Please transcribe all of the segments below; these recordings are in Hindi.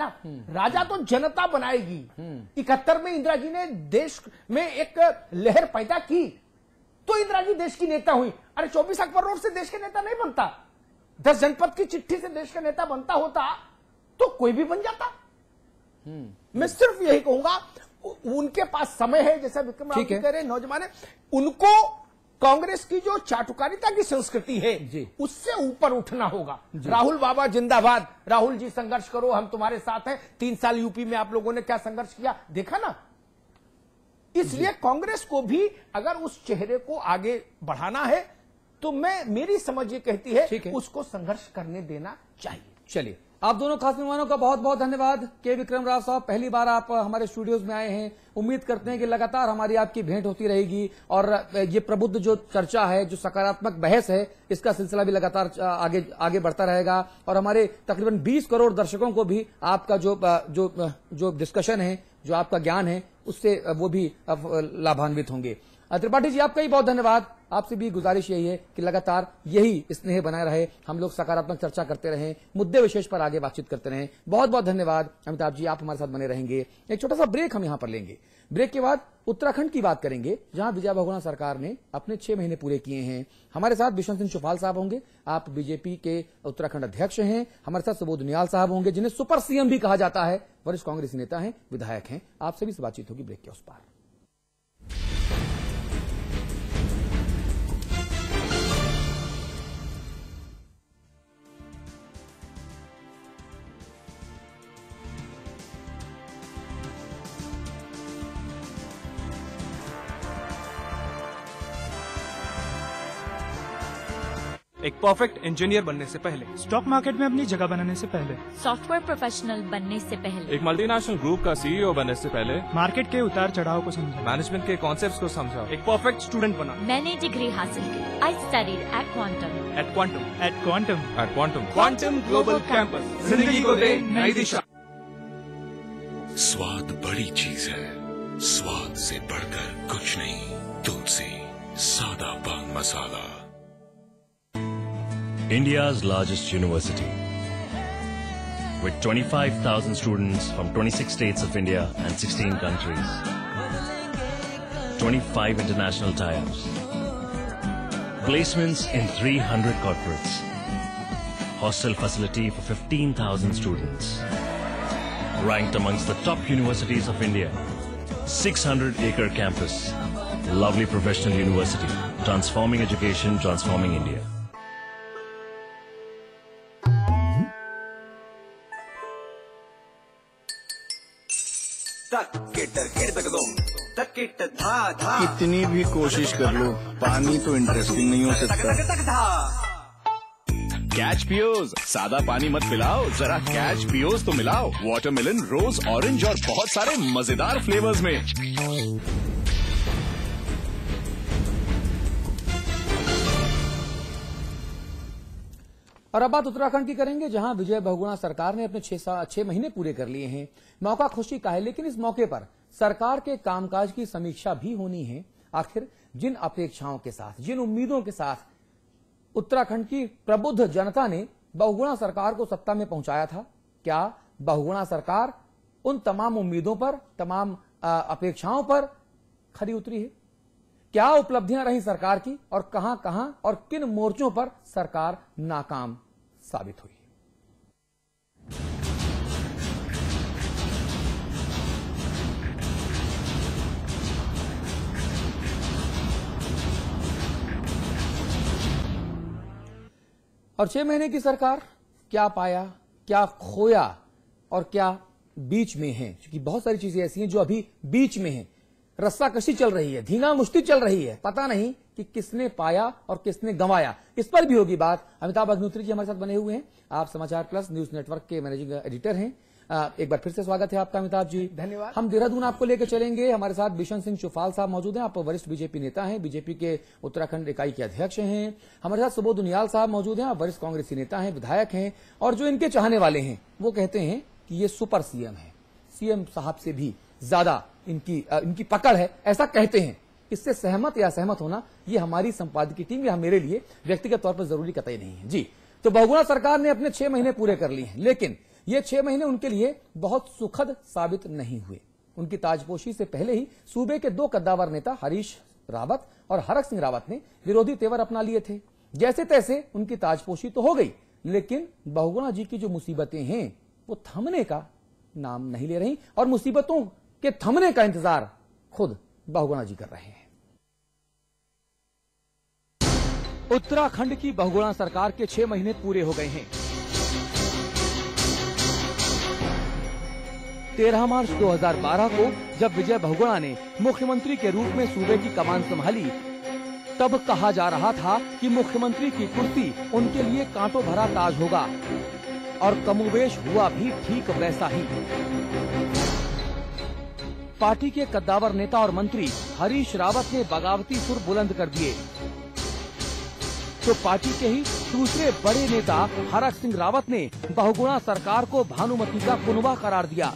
ना। राजा तो जनता बनाएगी। 71 में इंदिरा जी ने देश में एक लहर पैदा की तो इंदिरा जी देश की नेता हुई। अरे 24 अकबर रोड से देश के नेता नहीं बनता, 10 जनपद की चिट्ठी से देश का नेता बनता होता तो कोई भी बन जाता। मैं सिर्फ यही कहूंगा, उनके पास समय है, जैसा विक्रम राव कह रहे नौजवान है, उनको कांग्रेस की जो चाटुकारिता की संस्कृति है उससे ऊपर उठना होगा। राहुल बाबा जिंदाबाद, राहुल जी संघर्ष करो, हम तुम्हारे साथ हैं। 3 साल यूपी में आप लोगों ने क्या संघर्ष किया देखा ना। इसलिए कांग्रेस को भी अगर उस चेहरे को आगे बढ़ाना है तो मेरी समझ ये कहती है उसको संघर्ष करने देना चाहिए। चलिए, आप दोनों खास मेहमानों का बहुत बहुत धन्यवाद। के विक्रम राव साहब, पहली बार आप हमारे स्टूडियोज में आए हैं। उम्मीद करते हैं कि लगातार हमारी आपकी भेंट होती रहेगी और ये प्रबुद्ध जो चर्चा है, जो सकारात्मक बहस है, इसका सिलसिला भी लगातार आगे बढ़ता रहेगा और हमारे तकरीबन 20 करोड़ दर्शकों को भी आपका जो डिस्कशन है, जो आपका ज्ञान है, उससे वो भी लाभान्वित होंगे। त्रिपाठी जी, आपका ही बहुत धन्यवाद। आपसे भी गुजारिश यही है कि लगातार यही स्नेह बनाए रहे, हम लोग सकारात्मक चर्चा करते रहें, मुद्दे विशेष पर आगे बातचीत करते रहें। बहुत बहुत धन्यवाद। अमिताभ जी, आप हमारे साथ बने रहेंगे। एक छोटा सा ब्रेक हम यहां पर लेंगे। ब्रेक के बाद उत्तराखंड की बात करेंगे, जहां विजय बहुगुणा सरकार ने अपने 6 महीने पूरे किए हैं। हमारे साथ बिशन सिंह चुफाल साहब होंगे, आप बीजेपी के उत्तराखंड अध्यक्ष हैं। हमारे साथ सुबोध उनियाल साहब होंगे, जिन्हें सुपर सीएम भी कहा जाता है, वरिष्ठ कांग्रेसी नेता हैं, विधायक हैं। आप सभी से बातचीत होगी ब्रेक के उस पार। एक परफेक्ट इंजीनियर बनने से पहले, स्टॉक मार्केट में अपनी जगह बनाने से पहले, सॉफ्टवेयर प्रोफेशनल बनने से पहले, एक मल्टीनेशनल ग्रुप का सीईओ बनने से पहले, मार्केट के उतार चढ़ाव को समझा, मैनेजमेंट के कॉन्सेप्ट्स को समझा, एक परफेक्ट स्टूडेंट बना। मैंने डिग्री हासिल की। I studied at quantum global campus, जिंदगी को दे नई दिशा। स्वाद बड़ी चीज है, स्वाद से बढ़कर कुछ नहीं। तुलसी सादा पान मसाला। India's largest university, with 25,000 students from 26 states of India and 16 countries, 25 international tie-ups, placements in 300 corporates, hostel facility for 15,000 students, ranked amongst the top universities of India, 600-acre campus, lovely professional university, transforming education, transforming India. कितनी भी कोशिश कर लो, पानी तो इंटरेस्टिंग नहीं हो सकता। कैच पियोज, सादा पानी मत पिलाओ, जरा कैच पियोज तो मिलाओ। वाटरमेलन, रोज, ऑरेंज और बहुत सारे मजेदार फ्लेवर्स में। और अब बात उत्तराखंड की करेंगे, जहां विजय बहुगुणा सरकार ने अपने 6 महीने पूरे कर लिए हैं। मौका खुशी का है, लेकिन इस मौके पर सरकार के कामकाज की समीक्षा भी होनी है। आखिर जिन अपेक्षाओं के साथ, जिन उम्मीदों के साथ उत्तराखंड की प्रबुद्ध जनता ने बहुगुणा सरकार को सत्ता में पहुंचाया था, क्या बहुगुणा सरकार उन तमाम उम्मीदों पर, तमाम अपेक्षाओं पर खरी उतरी है? क्या उपलब्धियां रही सरकार की और कहां कहां और किन मोर्चों पर सरकार नाकाम साबित हुई? और 6 महीने की सरकार, क्या पाया, क्या खोया और क्या बीच में है? क्योंकि बहुत सारी चीजें ऐसी हैं जो अभी बीच में हैं। रस्साकशी चल रही है, धींगा मुश्ती चल रही है, पता नहीं कि किसने पाया और किसने गंवाया। इस पर भी होगी बात। अमिताभ अग्निहोत्री जी हमारे साथ बने हुए हैं। आप समाचार प्लस न्यूज नेटवर्क के मैनेजिंग एडिटर हैं। एक बार फिर से स्वागत है आपका अमिताभ जी। धन्यवाद। हम देहरादून आपको लेकर चलेंगे। हमारे साथ बिशन सिंह चुफाल साहब मौजूद हैं। आप वरिष्ठ बीजेपी नेता हैं, बीजेपी के उत्तराखंड इकाई के अध्यक्ष हैं। हमारे साथ सुबोध उनियाल साहब मौजूद हैं, आप वरिष्ठ कांग्रेसी नेता हैं, विधायक हैं। और जो इनके चाहने वाले हैं वो कहते हैं कि ये सुपर सीएम है, सीएम साहब से भी ज्यादा इनकी पकड़ है, ऐसा कहते हैं। इससे सहमत या असहमत होना ये हमारी संपादकीय टीम या मेरे लिए व्यक्तिगत तौर पर जरूरी कतई नहीं है। जी, तो बहुगुणा सरकार ने अपने 6 महीने पूरे कर लिए हैं, लेकिन ये 6 महीने उनके लिए बहुत सुखद साबित नहीं हुए। उनकी ताजपोशी से पहले ही सूबे के 2 कद्दावर नेता हरीश रावत और हरक सिंह रावत ने विरोधी तेवर अपना लिए थे। जैसे तैसे उनकी ताजपोशी तो हो गई, लेकिन बहुगुणा जी की जो मुसीबतें हैं वो थमने का नाम नहीं ले रही और मुसीबतों के थमने का इंतजार खुद बहुगुणा जी कर रहे हैं। उत्तराखंड की बहुगुणा सरकार के 6 महीने पूरे हो गए हैं। 13 मार्च 2012 को जब विजय बहुगुणा ने मुख्यमंत्री के रूप में सूबे की कमान संभाली, तब कहा जा रहा था कि मुख्यमंत्री की कुर्सी उनके लिए कांटों भरा ताज होगा और कमोबेश हुआ भी ठीक वैसा ही। पार्टी के कद्दावर नेता और मंत्री हरीश रावत ने बगावती सुर बुलंद कर दिए तो पार्टी के ही दूसरे बड़े नेता हरक सिंह रावत ने बहुगुणा सरकार को भानुमती का कुनबा करार दिया।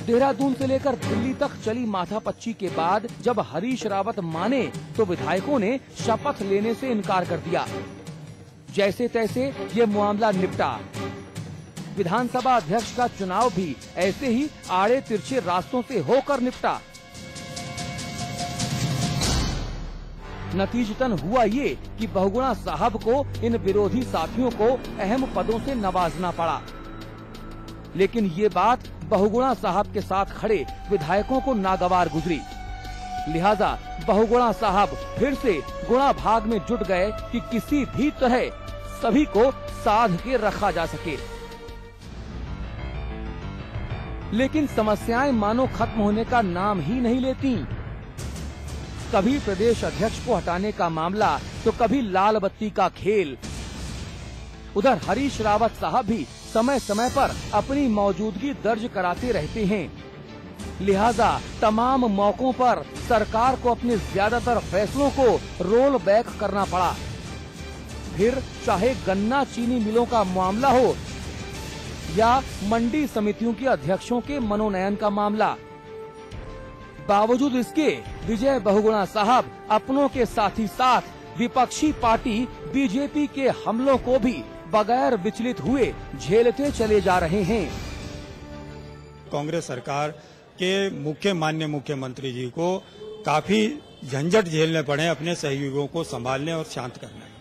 देहरादून से लेकर दिल्ली तक चली माथापच्ची के बाद जब हरीश रावत माने तो विधायकों ने शपथ लेने से इनकार कर दिया। जैसे तैसे ये मामला निपटा। विधानसभा अध्यक्ष का चुनाव भी ऐसे ही आड़े तिरछे रास्तों से होकर निपटा। नतीजतन हुआ ये कि बहुगुणा साहब को इन विरोधी साथियों को अहम पदों से नवाजना पड़ा। लेकिन ये बात बहुगुणा साहब के साथ खड़े विधायकों को नागवार गुजरी। लिहाजा बहुगुणा साहब फिर से गुणा भाग में जुट गए कि किसी भी तरह सभी को साध के रखा जा सके। लेकिन समस्याएं मानो खत्म होने का नाम ही नहीं लेती। कभी प्रदेश अध्यक्ष को हटाने का मामला तो कभी लाल बत्ती का खेल। उधर हरीश रावत साहब भी समय समय पर अपनी मौजूदगी दर्ज कराते रहते हैं। लिहाजा तमाम मौकों पर सरकार को अपने ज्यादातर फैसलों को रोल बैक करना पड़ा। फिर चाहे गन्ना चीनी मिलों का मामला हो या मंडी समितियों के अध्यक्षों के मनोनयन का मामला। बावजूद इसके विजय बहुगुणा साहब अपनों के साथ ही साथ विपक्षी पार्टी बीजेपी के हमलों को भी बगैर विचलित हुए झेलते चले जा रहे हैं। कांग्रेस सरकार के माननीय मुख्यमंत्री जी को काफी झंझट झेलने पड़े अपने सहयोगियों को संभालने और शांत करने।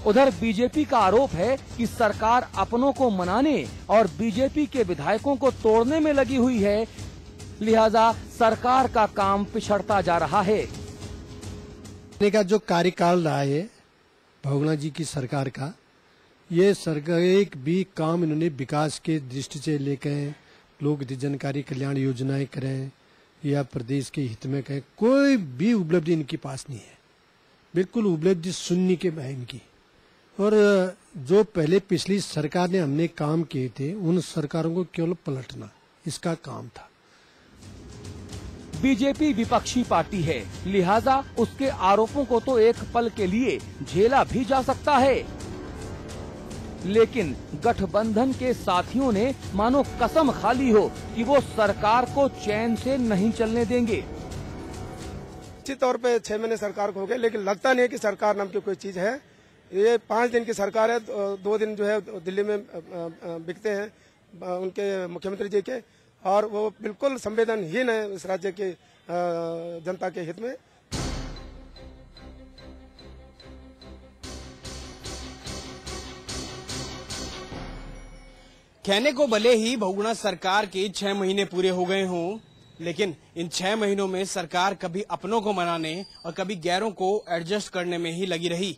उधर बीजेपी का आरोप है कि सरकार अपनों को मनाने और बीजेपी के विधायकों को तोड़ने में लगी हुई है। लिहाजा सरकार का काम पिछड़ता जा रहा है। का जो कार्यकाल रहा है बहुगुणा जी की सरकार का, ये सरकार एक भी काम इन्होंने विकास के दृष्टि से लेकर लोक जनकारी कल्याण योजनाएं करें या प्रदेश के हित में करें, कोई भी उपलब्धि इनके पास नहीं है। बिल्कुल उपलब्धि शून्य के है इनकी। और जो पहले पिछली सरकार ने हमने काम किए थे उन सरकारों को केवल पलटना इसका काम था। बीजेपी विपक्षी पार्टी है, लिहाजा उसके आरोपों को तो एक पल के लिए झेला भी जा सकता है। लेकिन गठबंधन के साथियों ने मानो कसम खा ली हो कि वो सरकार को चैन से नहीं चलने देंगे। निश्चित तौर पे 6 महीने सरकार को हो गए, लेकिन लगता नहीं है कि सरकार नाम की कोई चीज है। ये 5 दिन की सरकार है। 2 दिन जो है दिल्ली में बिकते हैं उनके मुख्यमंत्री जी के, और वो बिल्कुल संवेदनहीन है इस राज्य के जनता के हित में। कहने को भले ही बहुगुणा सरकार के 6 महीने पूरे हो गए हों, लेकिन इन 6 महीनों में सरकार कभी अपनों को मनाने और कभी गैरों को एडजस्ट करने में ही लगी रही।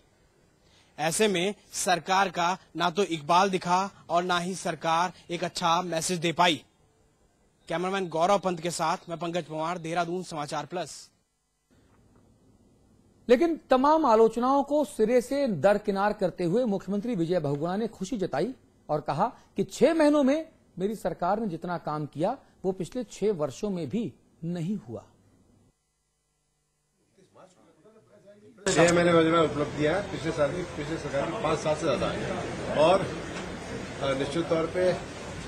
ऐसे में सरकार का ना तो इकबाल दिखा और ना ही सरकार एक अच्छा मैसेज दे पाई। कैमरामैन गौरव पंत के साथ मैं पंकज पवार, देहरादून समाचार प्लस। लेकिन तमाम आलोचनाओं को सिरे से दरकिनार करते हुए मुख्यमंत्री विजय बहुगुणा ने खुशी जताई और कहा कि 6 महीनों में मेरी सरकार ने जितना काम किया वो पिछले 6 वर्षों में भी नहीं हुआ। 6 महीने में उपलब्धियां पिछले सरकार की 5 साल से ज्यादा है। और निश्चित तौर पे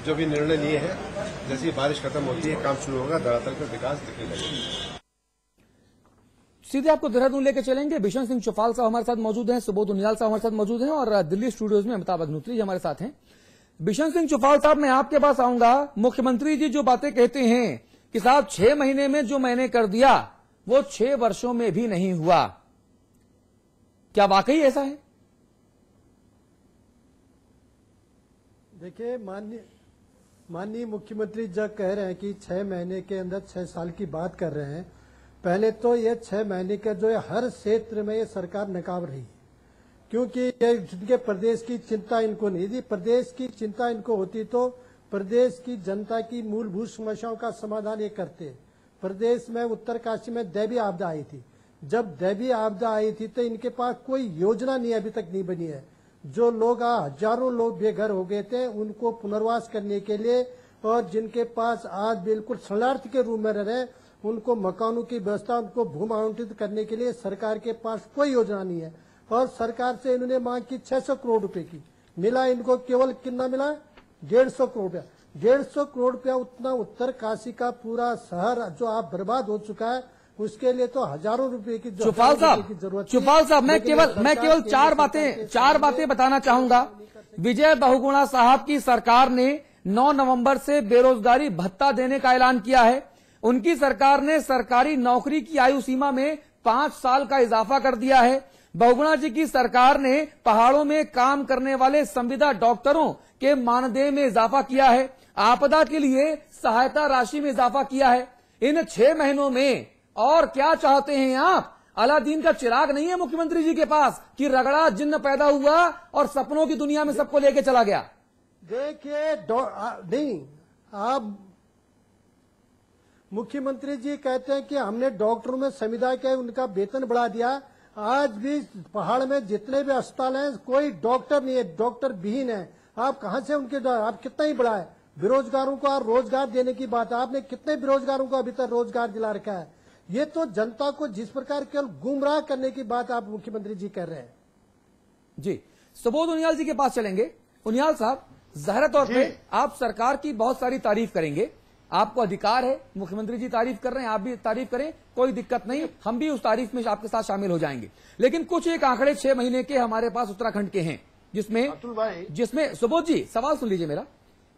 जो भी निर्णय लिए हैं, जैसी बारिश खत्म होती है काम शुरू होगा, धरातल पर विकास दिखने लगेगा। सीधे आपको देहरादून लेके चलेंगे। बिशन सिंह चौफाल साहब हमारे साथ मौजूद हैं, सुबोध उनियाल साहब हमारे साथ मौजूद हैं और दिल्ली स्टूडियोज में अमिताभ अग्निहोत्री जी हमारे साथ हैं। बिशन सिंह चौफाल साहब, मैं आपके पास आऊंगा। मुख्यमंत्री जी जो बातें कहते हैं कि साहब 6 महीने में जो मैंने कर दिया वो 6 वर्षों में भी नहीं हुआ, क्या वाकई ऐसा है? देखिए, माननीय मुख्यमंत्री जब कह रहे हैं कि 6 महीने के अंदर 6 साल की बात कर रहे हैं, पहले तो ये 6 महीने का जो है हर क्षेत्र में ये सरकार नाकाम रही, क्योंकि ये जिनके प्रदेश की चिंता इनको नहीं थी। प्रदेश की चिंता इनको होती तो प्रदेश की जनता की मूलभूत समस्याओं का समाधान ये करते। प्रदेश में उत्तरकाशी में दैवीय आपदा आई थी, जब दैवीय आपदा आई थी तो इनके पास कोई योजना नहीं अभी तक नहीं बनी है। जो लोग हजारों लोग बेघर हो गए थे उनको पुनर्वास करने के लिए, और जिनके पास आज बिल्कुल शरणार्थी के रूप में रह रहे उनको मकानों की व्यवस्था, उनको भूमि आवंटित करने के लिए सरकार के पास कोई योजना नहीं है। और सरकार से इन्होंने मांग की 600 करोड़ रुपए की, मिला इनको केवल कितना मिला? 150 करोड़ रुपया। 150 करोड़ रुपया उतना उत्तरकाशी का पूरा शहर जो आप बर्बाद हो चुका है, उसके लिए तो हजारों रुपए की चौफाल साहब, मैं केवल चार बातें बताना चाहूंगा। विजय बहुगुणा साहब की सरकार ने 9 नवंबर से बेरोजगारी भत्ता देने का ऐलान किया है। उनकी सरकार ने सरकारी नौकरी की आयु सीमा में 5 साल का इजाफा कर दिया है। बहुगुणा जी की सरकार ने पहाड़ों में काम करने वाले संविदा डॉक्टरों के मानदेय में इजाफा किया है। आपदा के लिए सहायता राशि में इजाफा किया है। इन 6 महीनों में और क्या चाहते हैं आप? अलादीन का चिराग नहीं है मुख्यमंत्री जी के पास कि रगड़ा जिन्न पैदा हुआ और सपनों की दुनिया में सबको लेके चला गया। देखिए, नहीं, आप मुख्यमंत्री जी कहते हैं कि हमने डॉक्टरों में संविदा के उनका वेतन बढ़ा दिया। आज भी पहाड़ में जितने भी अस्पताल हैं कोई डॉक्टर नहीं है, डॉक्टर विहीन है। आप कहां से उनके, आप कितना ही बढ़ाए? बेरोजगारों को आप रोजगार देने की बात है, आपने कितने बेरोजगारों को अभी तक रोजगार दिला रखा है? ये तो जनता को जिस प्रकार केवल गुमराह करने की बात आप मुख्यमंत्री जी कर रहे हैं। जी, सुबोध उनियाल जी के पास चलेंगे। उनियाल साहब, जाहिर तौर पे आप सरकार की बहुत सारी तारीफ करेंगे, आपको अधिकार है, मुख्यमंत्री जी तारीफ कर रहे हैं, आप भी तारीफ करें, कोई दिक्कत नहीं, हम भी उस तारीफ में आपके साथ शामिल हो जाएंगे। लेकिन कुछ एक आंकड़े 6 महीने के हमारे पास उत्तराखंड के हैं, जिसमें सुबोध जी सवाल सुन लीजिए मेरा,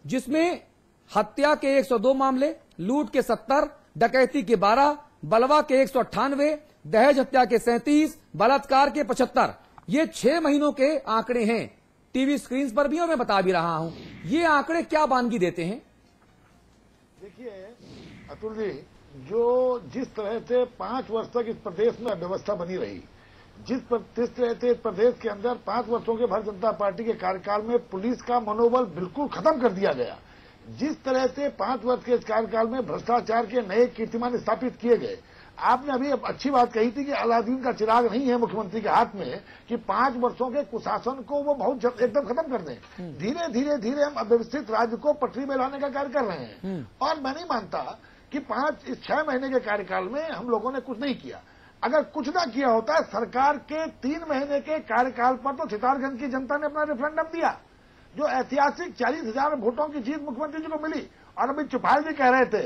जिसमें हत्या के 102 मामले, लूट के 70, डकैती के 12, बलवा के 198, दहेज हत्या के 37, बलात्कार के 75। ये 6 महीनों के आंकड़े हैं, टीवी स्क्रीन पर भी और मैं बता भी रहा हूं। ये आंकड़े क्या बानगी देते हैं? देखिए अतुल जी, जिस तरह से 5 वर्ष तक इस प्रदेश में अव्यवस्था बनी रही, जिस तरह से इस प्रदेश के अंदर 5 वर्षों के भारतीय जनता पार्टी के कार्यकाल में पुलिस का मनोबल बिल्कुल खत्म कर दिया गया, जिस तरह से 5 वर्ष के इस कार्यकाल में भ्रष्टाचार के नए कीर्तिमान स्थापित किए गए। आपने अभी अच्छी बात कही थी कि अलादीन का चिराग नहीं है मुख्यमंत्री के हाथ में कि 5 वर्षों के कुशासन को वो बहुत एकदम खत्म कर दें। धीरे धीरे हम अव्यवस्थित राज्य को पटरी में लाने का कार्य कर रहे हैं। और मैं नहीं मानता कि 6 महीने के कार्यकाल में हम लोगों ने कुछ नहीं किया। अगर कुछ ना किया होता, सरकार के 3 महीने के कार्यकाल पर तो सितारगंज की जनता ने अपना रेफरेंडम दिया, जो ऐतिहासिक 40,000 वोटों की जीत मुख्यमंत्री जी को मिली। और अभी चौफाल जी कह रहे थे,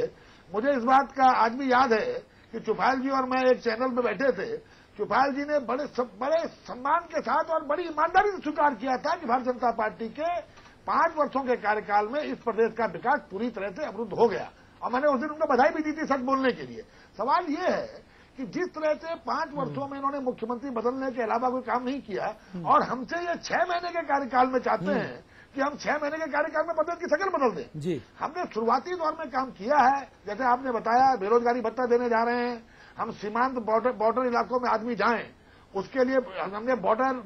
मुझे इस बात का आज भी याद है कि चौफाल जी और मैं एक चैनल में बैठे थे, चौफाल जी ने बड़े सम्मान के साथ और बड़ी ईमानदारी से स्वीकार किया था कि भारतीय जनता पार्टी के 5 वर्षों के कार्यकाल में इस प्रदेश का विकास पूरी तरह से अवरुद्ध हो गया। और मैंने उस दिन उनको बधाई भी दी थी सच बोलने के लिए। सवाल ये है कि जिस तरह से 5 वर्षों में इन्होंने मुख्यमंत्री बदलने के अलावा कोई काम नहीं किया, और हमसे ये 6 महीने के कार्यकाल में चाहते हैं कि हम 6 महीने के कार्यकाल में बदल की शक्ल बदल दें। जी, हमने शुरुआती दौर में काम किया है, जैसे आपने बताया बेरोजगारी भत्ता देने जा रहे हैं, हम सीमांत बॉर्डर इलाकों में आदमी जाएं, उसके लिए हमने बॉर्डर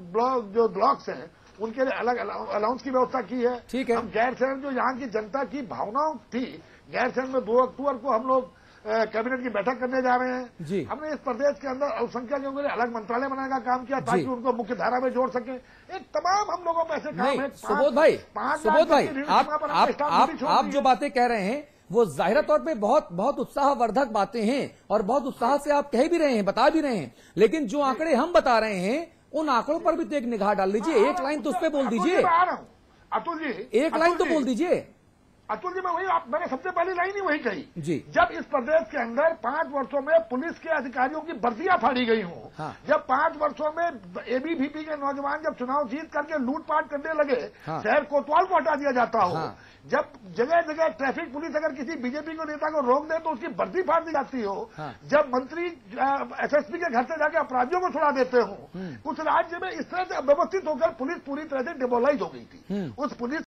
जो ब्लॉक्स हैं उनके लिए अलग अलाउंस की व्यवस्था की है। ठीक है, हम गैरसैंण जो यहाँ की जनता की भावनाओं थी, गैरसैंण में 2 अक्टूबर को हम लोग कैबिनेट की बैठक करने जा रहे हैं। जी, हमने इस प्रदेश के अंदर अल्पसंख्यकों के लिए अलग मंत्रालय बनाने का काम किया ताकि उनको मुख्य धारा में जोड़ सके। एक तमाम हम लोगों में ऐसे काम है। सुबोध भाई, आप जो बातें कह रहे हैं वो जाहिर तौर पे बहुत उत्साहवर्धक बातें हैं और बहुत उत्साह से आप कह भी रहे हैं, बता भी रहे हैं। लेकिन जो आंकड़े हम बता रहे हैं उन आंकड़ों पर भी तो एक निगाह डाल लीजिए। एक लाइन तो उस पर बोल दीजिए, अतुल जी, एक लाइन तो बोल दीजिए। अतुल जी, मैं वही मैंने सबसे पहली लाइन ही वही कही जी। जब इस प्रदेश के अंदर 5 वर्षों में पुलिस के अधिकारियों की वर्दियां फाड़ी गई हों, हाँ। जब 5 वर्षों में एबीवीपी के नौजवान जब चुनाव जीत करके लूटपाट करने लगे, हाँ। शहर कोतवाल को हटा दिया जाता हो, हाँ। जब जगह जगह ट्रैफिक पुलिस अगर किसी बीजेपी को नेता को रोक दे तो उसकी वर्दी फाड़ दी जाती हो, हाँ। जब मंत्री एसएसपी के घर से जाके अपराधियों को छुड़ा देते हो, उस राज्य में इस तरह से अव्यवस्थित होकर पुलिस पूरी तरह से डिमोलाइज हो गई थी। उस पुलिस